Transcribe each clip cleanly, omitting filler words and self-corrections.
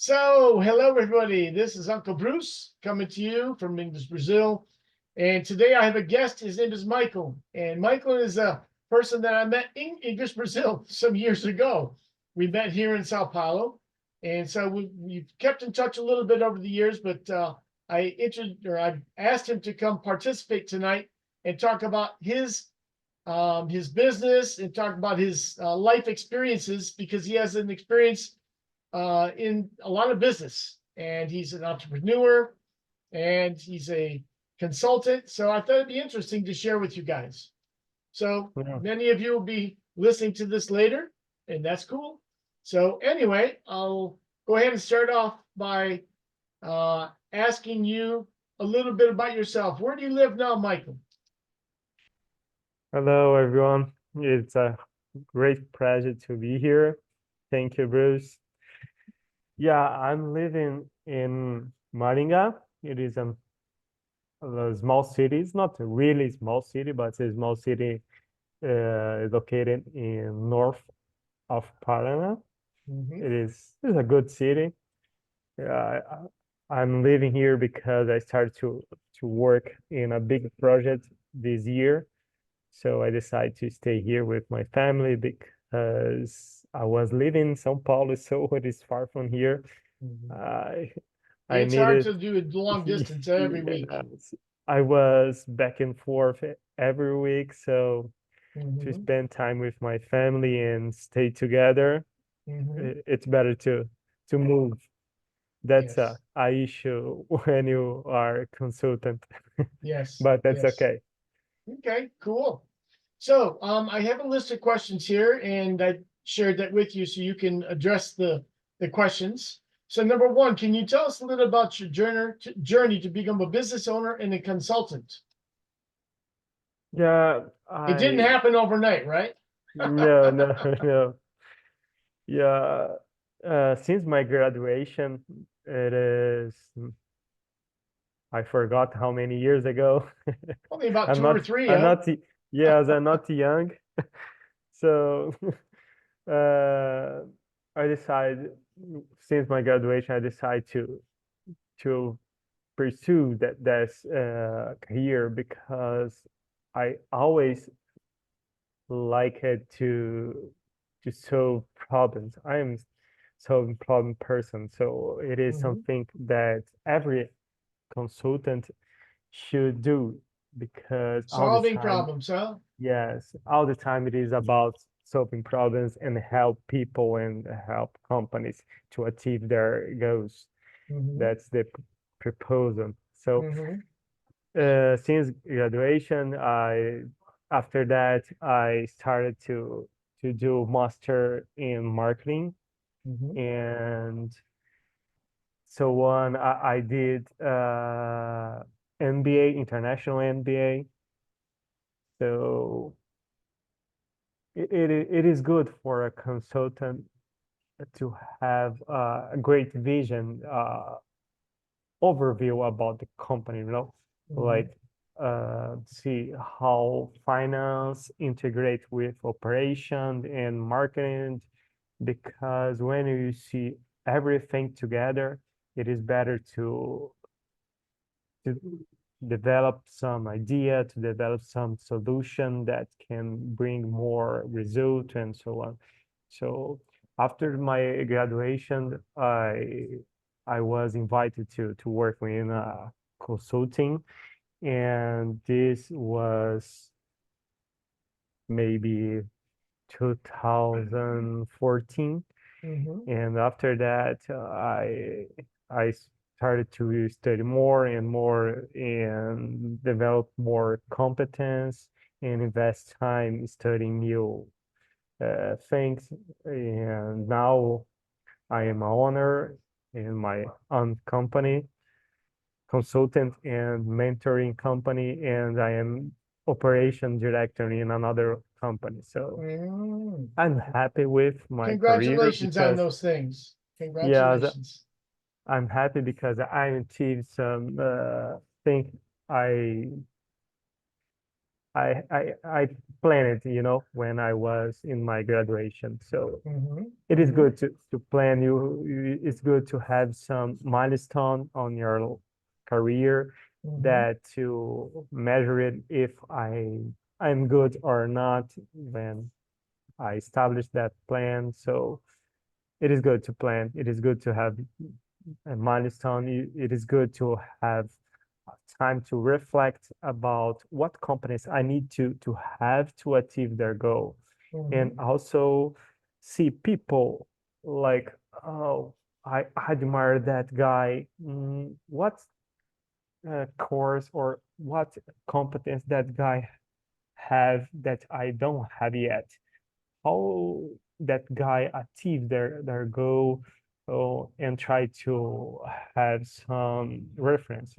So, hello everybody. This is Uncle Bruce coming to you from English Brazil. And today I have a guest. His name is Michael. And Michael is a person that I met in English Brazil some years ago. We met here in Sao Paulo. And so we've kept in touch a little bit over the years, but I asked him to come participate tonight and talk about his business and talk about his life experiences, because he has an experience in a lot of business, and he's an entrepreneur and he's a consultant. So I thought it'd be interesting to share with you guys. So Yeah. many of you will be listening to this later, and that's cool. So anyway, I'll go ahead and start off by asking you a little bit about yourself. Where do you live now, Michael? Hello, everyone. It's a great pleasure to be here. Thank you, Bruce. Yeah, I'm living in Maringá. It is a small city. It's not a really small city, but it's a small city located in north of Paraná. Mhm. It's a good city. I'm living here because I started to work in a big project this year. So I decided to stay here with my family because I was living in São Paulo, so it is far from here. Mhm. I It's hard needed, to do a long distance every week. yes, I was back and forth every week, so to Mhm. spend time with my family and stay together, Mhm. it's better to move. That's Yes. a issue when you are a consultant, Yes. but that's Yes. okay. Okay, cool. So I have a list of questions here, and I shared that with you so you can address the questions. So number one, can you tell us a little about your journey to become a business owner and a consultant? Yeah, It didn't happen overnight, right? no, no, no. Yeah, since my graduation, it is, I forgot how many years ago. Only about I'm two or not, three, I'm huh? not, yes, I'm not young. So, uh, I decided, since my graduation, I decided to pursue that's career because I always like it to solve problems. I am solving problem person, so it is Mhm. something that every consultant should do because all the Solving time, problems, huh? yes, all the time it is about solving problems and help people and help companies to achieve their goals. Mhm. That's the proposal. So Mhm. since graduation, after that I started to do master in marketing, Mhm. and so on. I did MBA, international MBA. So it is good for a consultant to have a great vision, overview about the company, Mhm. like see how finance integrate with operation and marketing, because when you see everything together, it is better to develop some idea, to develop some solution that can bring more result and so on. So after my graduation, I was invited to work in consulting, and this was maybe 2014. Mhm. And after that, I started to study more and more and develop more competence and invest time studying new things. And now I am a owner in my own company, consultant and mentoring company, and I am operation director in another company. So Mm. I'm happy with my career Congratulations on because, those things. yeah, Congratulations. I'm happy because I achieved some thing I I planned it, when I was in my graduation. So Mhm, it is mhm, good to plan. It's good to have some milestone on your career mhm, that to measure it if I'm good or not when I establish that plan. So it is good to plan. It is good to have a milestone. It is good to have time to reflect about what companies I need to have to achieve their goal, and mhm, also see people like, oh, I admire that guy. What course or what competence that guy have that I don't have yet? How that guy achieved their goal, and try to have some reference,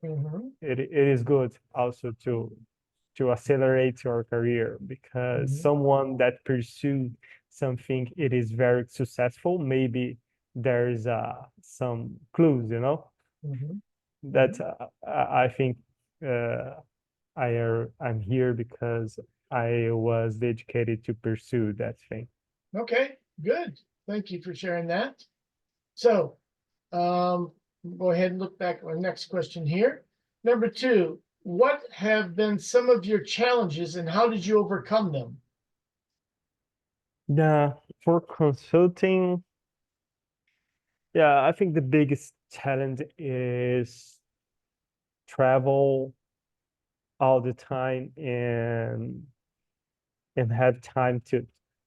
mhm, it is good also to accelerate your career, because mhm, someone that pursued something it is very successful, maybe there's some clues, mhm, that mhm. I think uh, I'm here because I was dedicated to pursue that thing. Okay, good. Thank you for sharing that. So, um, go ahead and look back at our next question here. Number two, what have been some of your challenges and how did you overcome them? Yeah, for consulting, yeah, I think the biggest challenge is travel all the time, and have time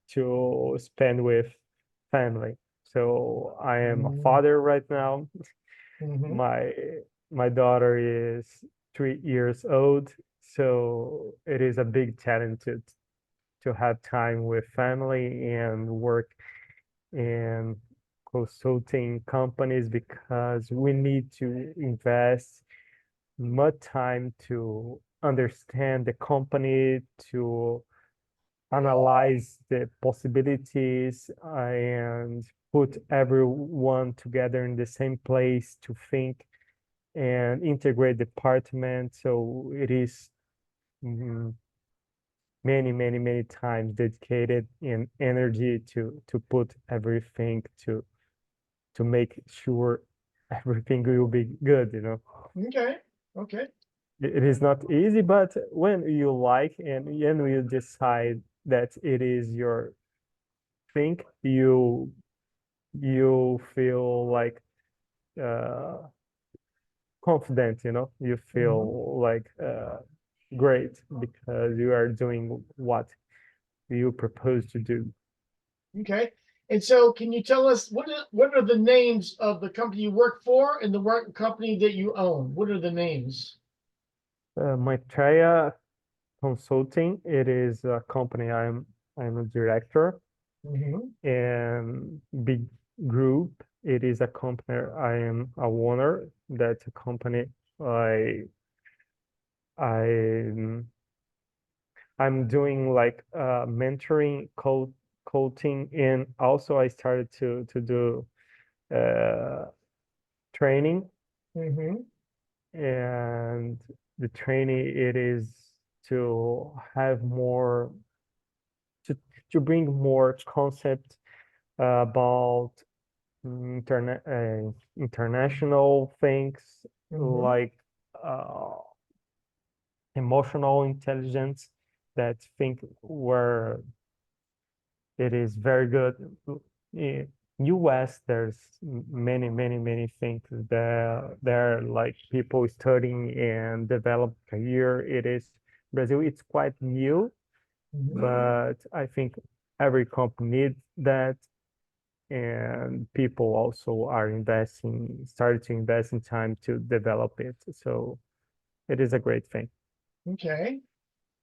to spend with family. So I am a Mm, father right now. mhm, My my daughter is 3 years old, so it is a big challenge to have time with family and work in consulting companies, because we need to invest much time to understand the company, to analyze the possibilities, and put everyone together in the same place to think and integrate department. So it is mm, many times dedicated in energy to put everything to make sure everything will be good. okay, okay. It is not easy, but when you like and when you decide that it is your thing, you feel like uh confident, you Mhm, feel like great because you are doing what you propose to do. okay. And so can you tell us what are the names of the company you work for and the work company that you own? What are the names? Maitreya Consulting, it is a company I'm a director, Mhm, and Big Group, it is a company I am a owner. That's a company I I I'm doing like mentoring, coaching, and also I started to do uh, training, mhm, and the training it is to have more to to bring more concept about international things, mhm, like uh, emotional intelligence, that think where it is very good. In US, there's many things there like people studying and develop career. It is Brazil, it's quite new, mhm. but I think every company needs that, and people also are started to invest in time to develop it. So it is a great thing. Okay.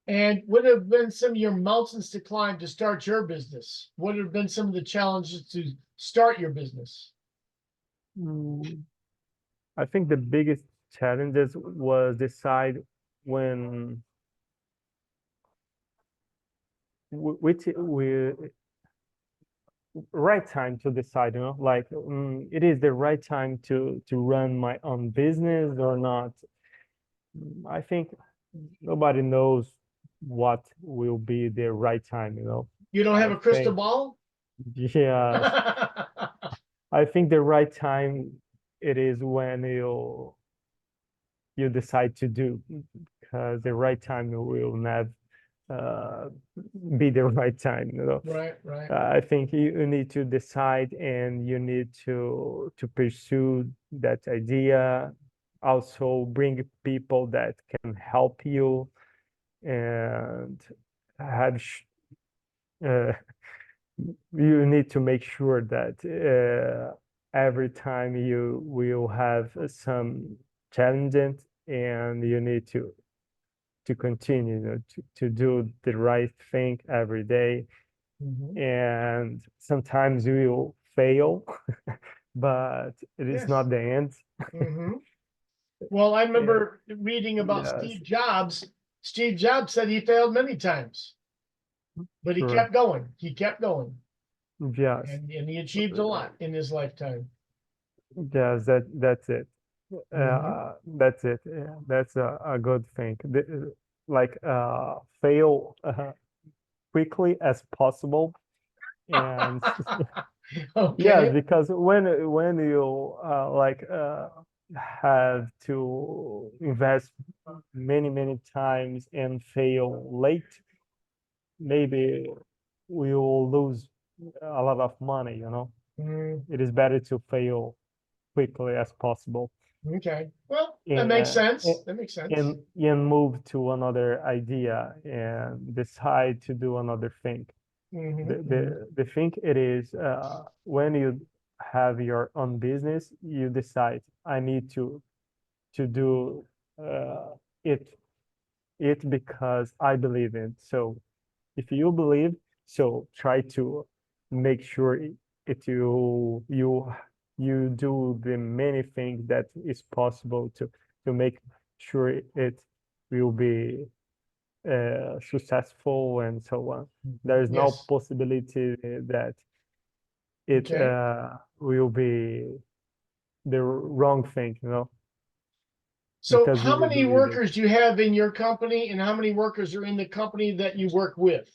And what have been some of your mountains to climb to start your business? What have been some of the challenges to start your business? Mm, I think the biggest challenges was decide when which we right time to decide, like it is the right time to run my own business or not. I think nobody knows what will be the right time, you know. You don't have I a crystal think, ball? yes, I think the right time it is when you decide to do, because the right time will not uh, be the right time, you know. Right, right. I think you need to decide and you need to pursue that idea. Also bring people that can help you and have uh, you need to make sure that every time you will have some challenges and you need to continue, you know, to do the right thing every day. Mhm. And sometimes we will fail, but it is Yes. not the end. Mhm. Well, I Yeah, remember reading about yes, Steve Jobs. Steve Jobs said he failed many times, but he sure. kept going. He kept going, Yes, and he achieved a lot in his lifetime. yes, that's it. Mhm. That's it. Yeah, that's a good thing. Like fail quickly as possible. And yes, Okay. because when you like have to invest many times and fail late, maybe we will lose a lot of money, you know. Mm, It is better to fail quickly as possible okay. Well, that makes and sense. That makes sense. and move to another idea and decide to do another thing. Mhm, mhm. The thing it is when you have your own business, you decide I need to do uh, it because I believe in. So if you believe, so try to make sure you do the many things that is possible to make sure it will be successful and so on. There is no Yes. possibility that it Okay. will be the wrong thing, you know, So because how you many believe it. workers do you have in your company, and how many workers are in the company that you work with,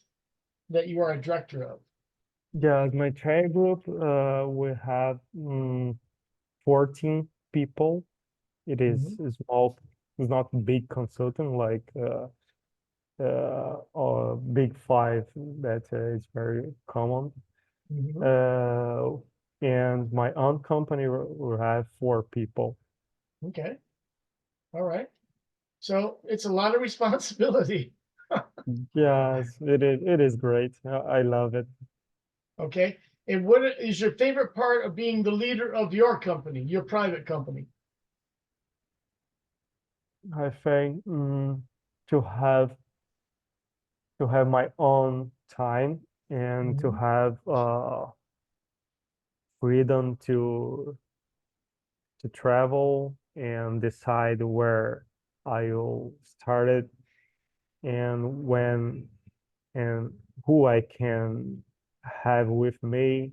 that you are a director of? Yeah, my trade group, we have 14 people. It is Mhm, small, it's not big consultant like or big five that is very common. mhm. Uh, and my own company will have 4 people. Okay. All right. So it's a lot of responsibility. Yes, it is. It is great. I love it. Okay. And what is your favorite part of being the leader of your company, your private company? I think to have my own time and to Mhm, have freedom to travel and decide where I will start it and when and who I can have with me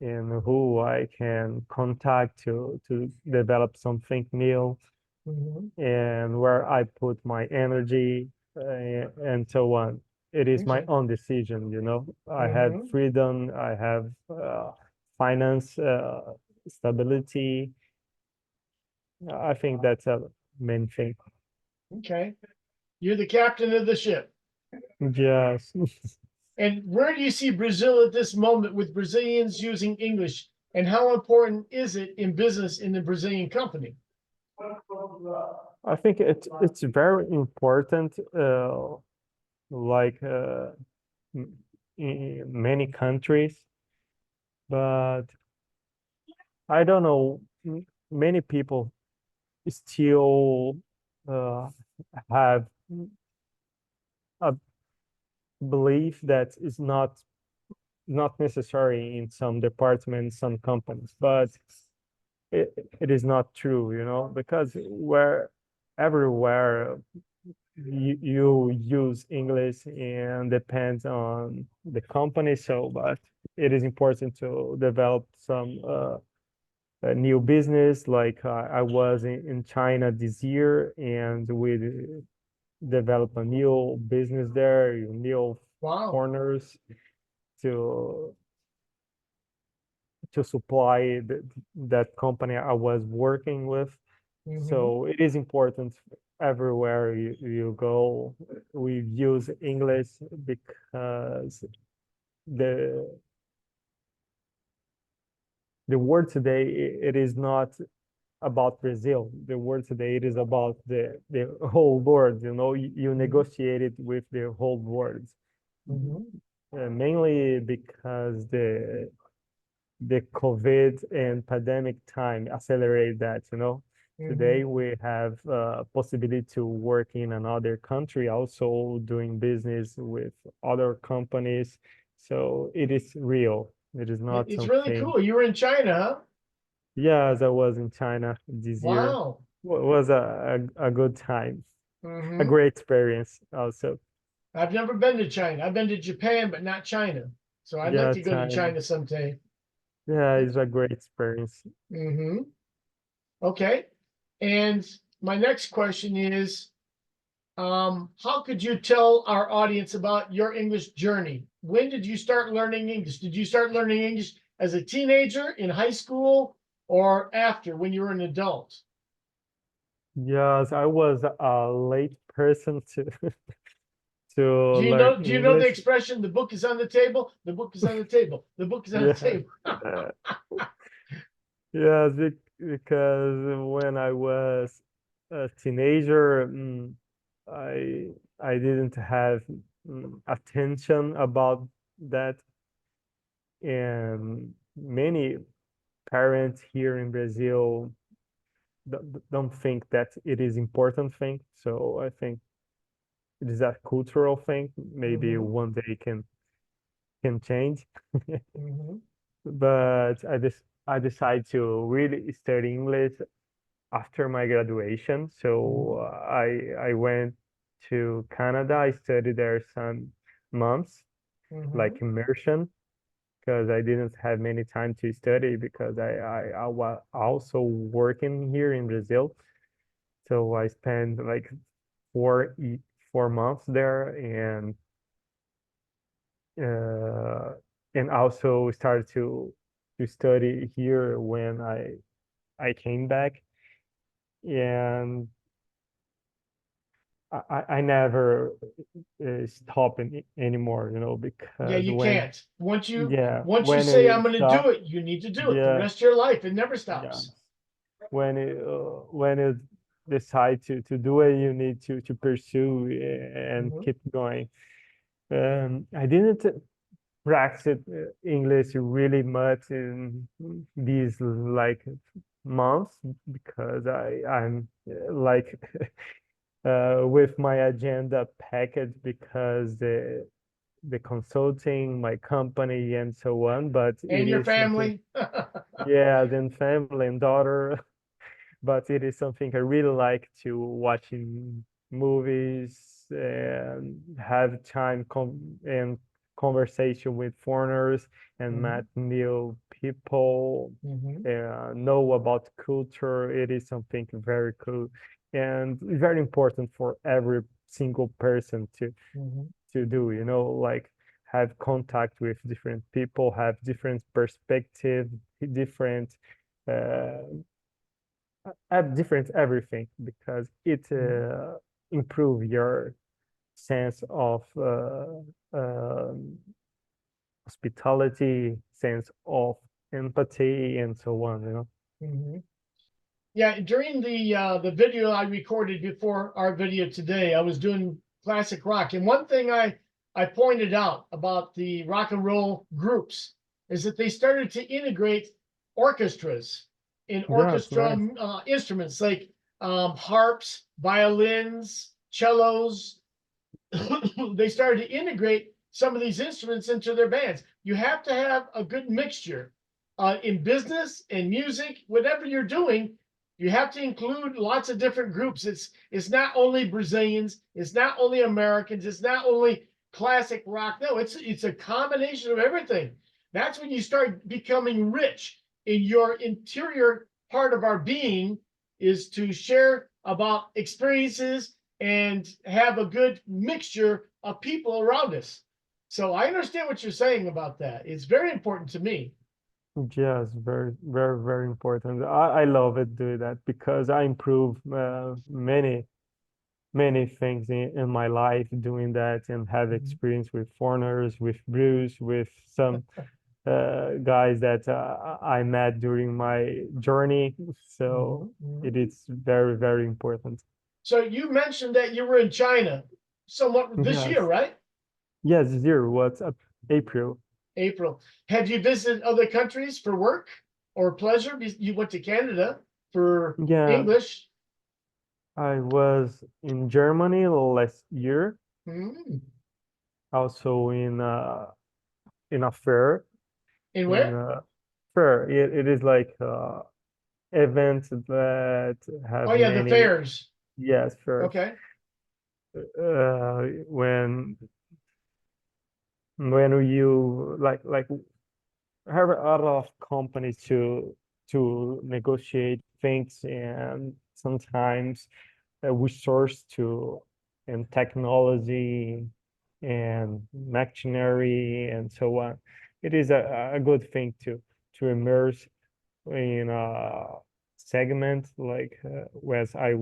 and who I can contact to develop something new mhm. and where I put my energy and so on. It is my Okay. own decision, you know. I have Mhm. freedom, I have finance stability. I think that's a main thing. Okay. You're the captain of the ship. Yes. And where do you see Brazil at this moment with Brazilians using English? And how important is it in business in the Brazilian company? I think it's very important, like in many countries, but I don't know. Many people still uh, have a belief that is not necessary in some departments, some companies, but it is not true, you know, because where everywhere you use English and depends on the company. So, but it is important to develop some a new business. Like I was in China this year, and we develop a new business there, new Wow. corners to supply that company I was working with. Mhm. So it is important everywhere you go. We use English because the word today, it is not about Brazil. The word today, it is about the whole world. You negotiate it with the whole world. Mhm. Mainly because the COVID and pandemic time accelerate that. Today Mhm. we have possibility to work in another country, also doing business with other companies. So it is real. It is not It's really something. cool. You were in China, huh? Yes, I was in China this year. Wow. Was a good time, a Hmm. great experience also. I've never been to China. I've been to Japan, but not China. So I'd like Yeah, to go to China. China someday. Yeah, it's a great experience. Hmm. Okay. And my next question is, how could you tell our audience about your English journey? When did you start learning English? Did you start learning English as a teenager in high school or after when you were an adult? Yes, I was a late person to to Do you learn know, do you know the English. expression, the book is on the table, the book is on the table, the book is on the Yeah. table? Uh, yes, because when I was a teenager, I I didn't have attention about that, and many parents here in Brazil don't think that it is important thing. So I think it is a cultural thing. Maybe Hmm. one day can change. Hmm. But I decided to really study English after my graduation. So Hmm. I went to Canada. I studied there some months, like Hmm. immersion, because I didn't have many time to study because I was also working here in Brazil. So I spent like 4 months there, uh, and also started to study here when I came back, and I never stop anymore, Yeah, because you when can't. yeah Once you when say it I'm going to do stop it, you need to do it the yeah rest of your life. It never yeah stops. when it decide to do it, you need to pursue and Hmm. keep going. I didn't practice English really much in these like months because I'm like with my agenda package because the consulting, my company, and so on. But it And your is something, family. yeah, then family and daughter. But it is something I really like to watching movies and have time and conversation with foreigners and Hmm. met new people, Hmm. know about culture. It is something very cool and very important for every single person Hmm. to do, like have contact with different people, have different perspective, different uh, have different everything because it improve your sense of hospitality, sense of empathy, and so on. Hmm. Yeah, during the video I recorded before our video today, I was doing classic rock, and one thing I pointed out about the rock and roll groups is that they started to integrate orchestras in Yes, orchestra nice. instruments like harps, violins, cellos. They started to integrate some of these instruments into their bands. You have to have a good mixture in business and music, whatever you're doing. You have to include lots of different groups. It's not only Brazilians, it's not only Americans, it's not only classic rock. No, it's a combination of everything. That's when you start becoming rich in your interior part of our being is to share about experiences and have a good mixture of people around us. So I understand what you're saying about that. It's very important to me. Yes, very, very, very important. I love it doing that because I improve many things in my life doing that and have experience with foreigners, with Bruce, with some guys that I met during my journey. So it is very, very important. So you mentioned that you were in China somewhat this year, Yes, right? yes, zero. What's up? April. April. Have you visited other countries for work or pleasure? You went to Canada for Yeah, English. I was in Germany last year, Mm. also in a fair, In in where? a fair. It is like events that Oh have yeah, the many, fairs. yes, fairs. Okay. When you like have a lot of companies to negotiate things, and sometimes we source to in technology and machinery and so on. It is a good thing to immerse in a segment like where I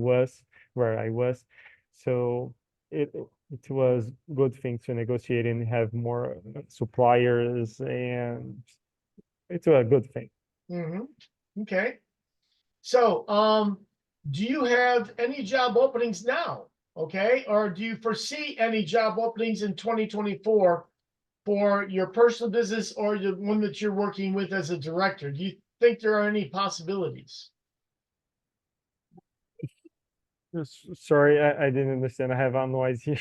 was. So it was good thing to negotiate and have more suppliers, and it's a good thing. Hmm. Okay. So, do you have any job openings now? Okay. Or do you foresee any job openings in 2024 for your personal business or the one that you're working with as a director? Do you think there are any possibilities? Sorry, I didn't understand. I have a noise here.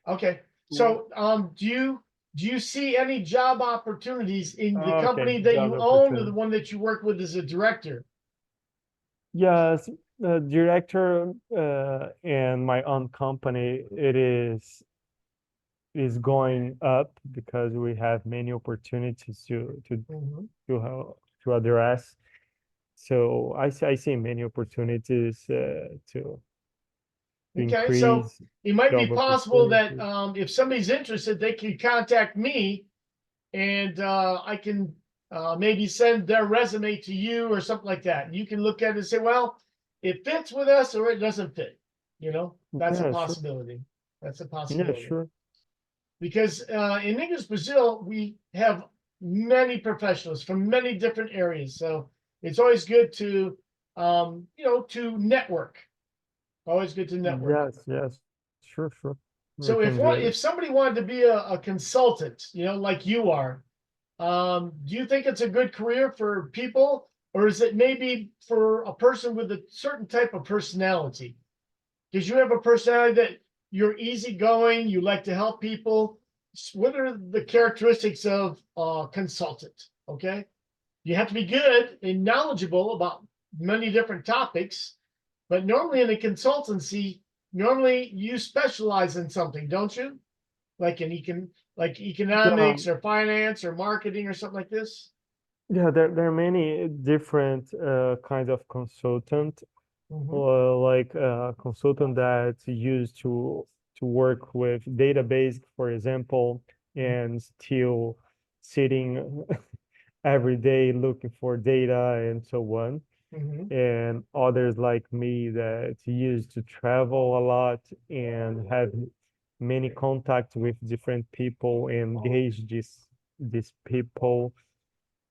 Okay. So, do you see any job opportunities in the Okay, company that job you own or the opportunity. one that you work with as a director? Yes, director and my own company, it is going up because we have many opportunities Mhm. to address. So I see many opportunities to Okay, so increase it might be job possible that opportunities. if somebody's interested, they can contact me and I can maybe send their resume to you or something like that. You can look at it and say, well, it fits with us or it doesn't fit. That's a Yeah, sure. possibility. That's a Yeah, possibility. sure. Because in English Brazil, we have many professionals from many different areas. So it's always good to network. Always good to network. Yes, yes. Sure, sure. We So if can do if it. somebody wanted to be a consultant, like you are, do you think it's a good career for people, or is it maybe for a person with a certain type of personality? Because you have a personality that you're easygoing, you like to help people. What are the characteristics of a consultant? Okay, you have to be good and knowledgeable about many different topics, but normally in a consultancy, normally you specialize in something, don't you? Like like Yeah, economics or finance or marketing or something like this. yeah, there are many different kinds of consultant, Hmm. like consultant that used to work with database, for example, and still sitting every day looking for data and so on. Hmm. And others like me that used to travel a lot and have many contacts with different people and engage these people.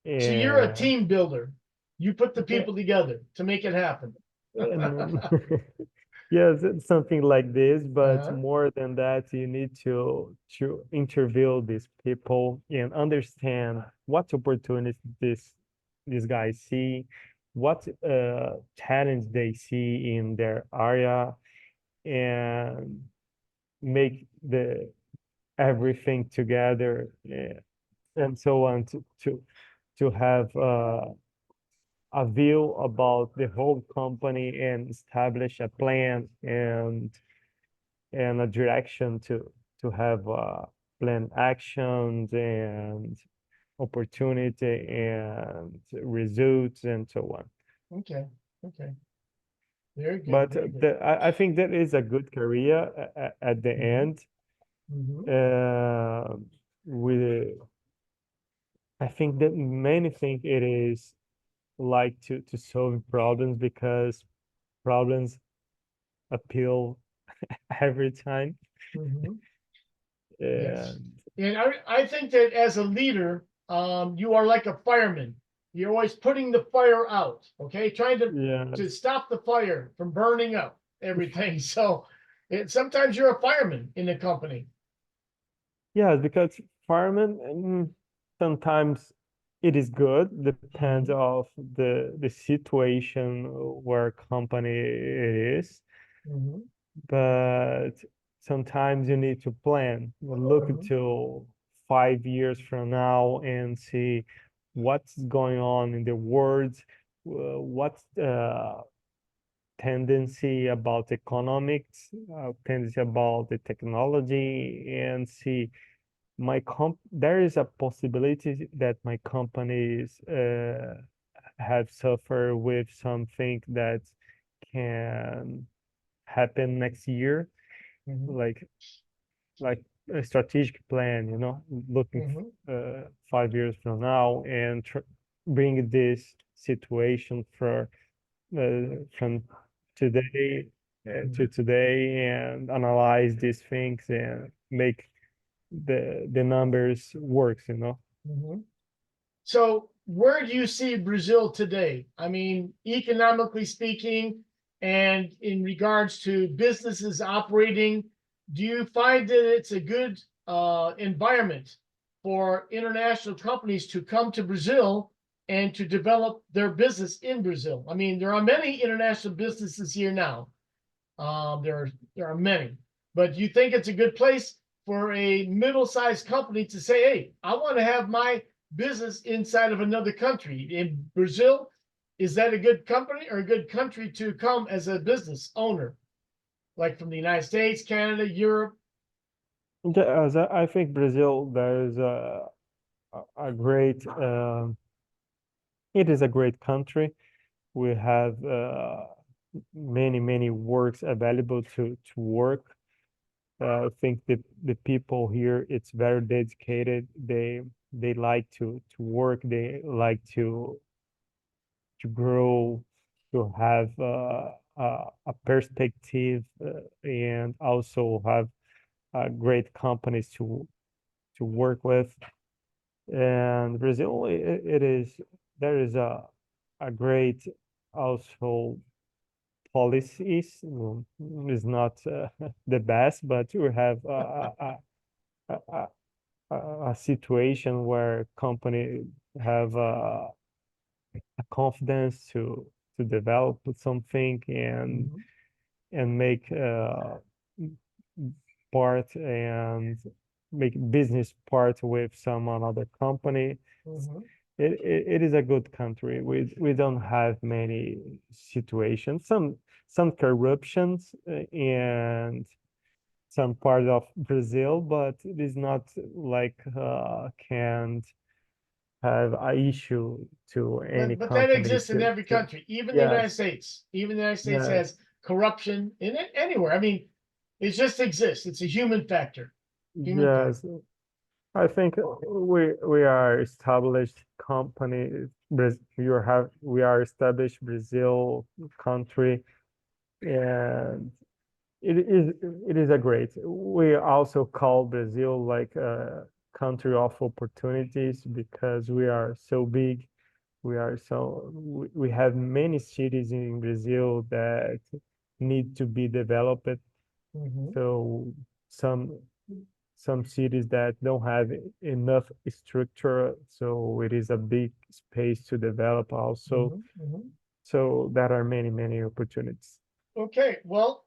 So you're a And, team builder. You put the yeah, people together to make it happen. and yes, it's something like this, but Uh-huh. more than that, you need to interview these people and understand what opportunities these guys see, what talents they see in their area, and make the everything together, and so on to have a view about the whole company and establish a plan and a direction to have plan actions and opportunity and results and so on. Okay. Okay. Very good. But Very good. I think that is a good career at the end. Mhm. Uh, with I think that many think it is like to solve problems because problems appeal every time. Mhm. Yes. And And I think that as a leader, you are like a fireman. You're always putting the fire out, okay? Trying to yes, stop the fire from burning up everything. So sometimes you're a fireman in the company. yes, because firemen sometimes it is good, depends Mhm. of the situation where company it is. Mhm. But sometimes you need to plan, look Mhm. until 5 years from now and see what's going on in the world, what's tendency about economics, tendency about the technology, and see there is a possibility that my companies have suffered with something that can happen next year, Mhm. like like a strategic plan, looking Mhm. 5 years from now and bring this situation from today to today and analyze these things and make the numbers works. Mhm. So, where do you see Brazil today? I mean, economically speaking, and in regards to businesses operating, do you find that it's a good environment for international companies to come to Brazil and to develop their business in Brazil? I mean, there are many international businesses here now. There are many, but do you think it's a good place for a middle-sized company to say, "Hey, I want to have my business inside of another country in Brazil"? Is that a good company or a good country to come as a business owner, like from the United States, Canada, Europe? As I think Brazil, there is a great, it is a great country. We have many works available to work. I think the people here, it's very dedicated. They like to work. They like to grow, to have a perspective, and also have great companies to work with. And Brazil, it is there is a great also policies. Is not the best, but we have a, a, a situation where company have a confidence to develop something Mhm. and make part and make business part with some another company. Mhm. It is a good country. We don't have many situations, some corruptions and some part of Brazil, but it is not like can't have a issue to any But that company exists in every to country, even the United yes, States. Even the United States yes, has corruption in it anywhere. I mean, it just exists. It's a human factor. Human factor. yes. I think we are established company. We are established Brazil country, and it is a great. We also call Brazil like a country of opportunities because we are so big. We have many cities in Brazil that need to be developed. Mhm. So some some cities that don't have enough structure, so it is a big space to develop also. Mhm. Mhm. So there are many opportunities. Okay, well,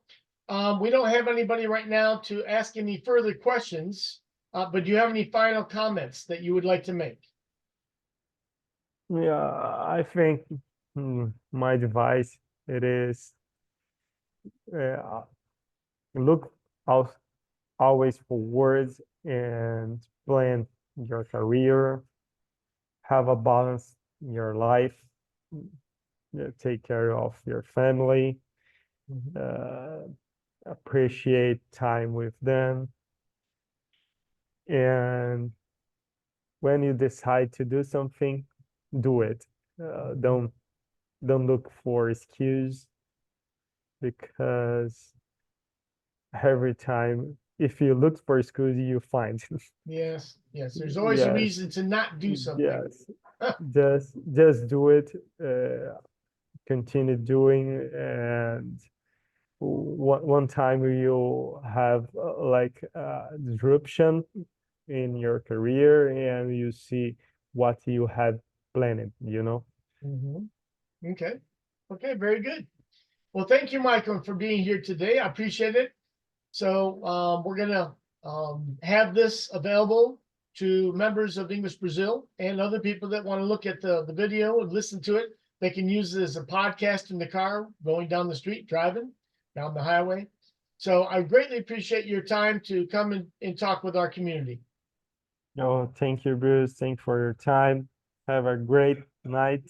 we don't have anybody right now to ask any further questions, but do you have any final comments that you would like to make? Yeah, I think my advice it is uh, look out always for words and plan your career, have a balance in your life, take care of your family, Mhm. appreciate time with them. And when you decide to do something, do it. Don't look for excuse, because every time if you look for excuse, you find. Yes, yes. There's always a Yes, reason to not do something. yes. Just do it. Continue doing, and one time you'll have like disruption in your career, and you see what you had planned, you know. Mhm. Okay. Okay, very good. Well, thank you, Michael, for being here today. I appreciate it. So we're gonna have this available to members of English Brazil and other people that want to look at the video and listen to it. They can use it as a podcast in the car, going down the street, driving down the highway. So I greatly appreciate your time to come and talk with our community. Oh, thank you, Bruce. Thank you for your time. Have a great night.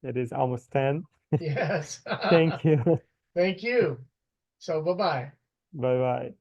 It is almost 10. Yes. Thank you. Thank you. So bye-bye. Bye bye.